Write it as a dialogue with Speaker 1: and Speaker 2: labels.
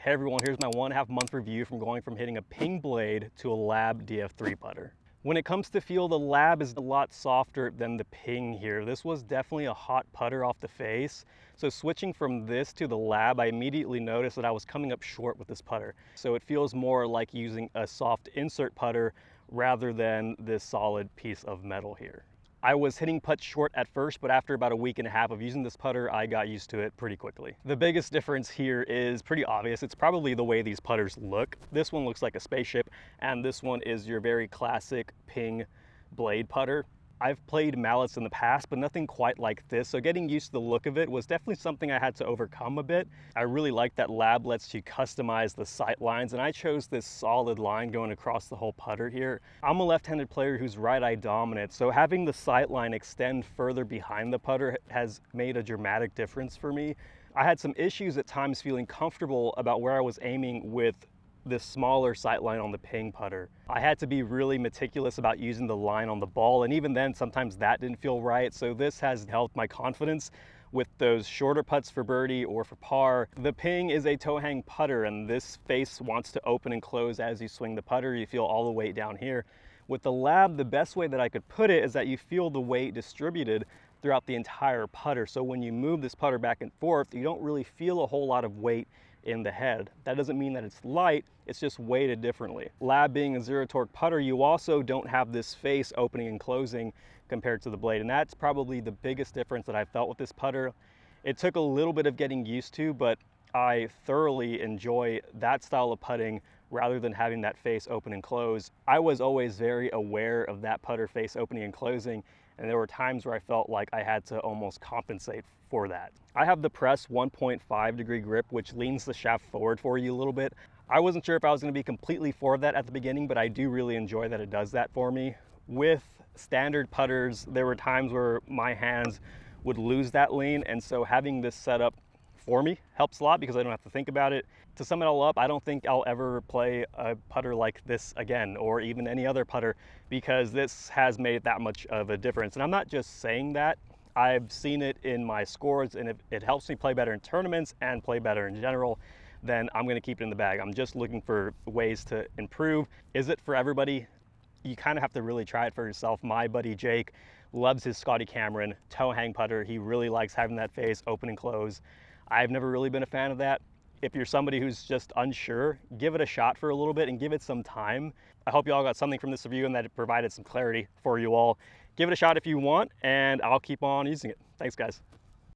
Speaker 1: Hey everyone, here's my 1.5 month review from going from hitting a ping blade to a lab DF3 putter. When it comes to feel, the lab is a lot softer than the ping here. This was definitely a hot putter off the face. So switching from this to the lab, I immediately noticed that I was coming up short with this putter. So it feels more like using a soft insert putter rather than this solid piece of metal here. I was hitting putts short at first, but after about a week and a half of using this putter, I got used to it pretty quickly. The biggest difference here is pretty obvious. It's probably the way these putters look. This one looks like a spaceship, and this one is your very classic ping blade putter. I've played mallets in the past, but nothing quite like this. So getting used to the look of it was definitely something I had to overcome a bit. I really like that lab lets you customize the sight lines, and I chose this solid line going across the whole putter here. I'm a left-handed player who's right-eye dominant, so having the sight line extend further behind the putter has made a dramatic difference for me. I had some issues at times feeling comfortable about where I was aiming with this smaller sight line on the ping putter. I had to be really meticulous about using the line on the ball, and even then sometimes that didn't feel right. So this has helped my confidence with those shorter putts for birdie or for par. The ping is a toe hang putter, and this face wants to open and close as you swing the putter. You feel all the weight down here. With the lab, the best way that I could put it is that you feel the weight distributed throughout the entire putter. So when you move this putter back and forth, you don't really feel a whole lot of weight in the head. That doesn't mean that it's light, it's just weighted differently. Lab being a zero torque putter, you also don't have this face opening and closing compared to the blade, and that's probably the biggest difference that I felt with this putter. It took a little bit of getting used to, but I thoroughly enjoy that style of putting rather than having that face open and close. I was always very aware of that putter face opening and closing, and there were times where I felt like I had to almost compensate for that. I have the press 1.5 degree grip, which leans the shaft forward for you a little bit. I wasn't sure if I was going to be completely for that at the beginning, but I do really enjoy that it does that for me. With standard putters, there were times where my hands would lose that lean, and so having this set up for me helps a lot because I don't have to think about it. To sum it all up, I don't think I'll ever play a putter like this again, or even any other putter, because this has made that much of a difference. And I'm not just saying that. I've seen it in my scores, and if it helps me play better in tournaments and play better in general, then I'm going to keep it in the bag. I'm just looking for ways to improve. Is it for everybody? You kind of have to really try it for yourself. My buddy Jake loves his Scotty Cameron toe hang putter. He really likes having that face open and close. I've never really been a fan of that. If you're somebody who's just unsure, give it a shot for a little bit and give it some time. I hope you all got something from this review and that it provided some clarity for you all. Give it a shot if you want, and I'll keep on using it. Thanks, guys.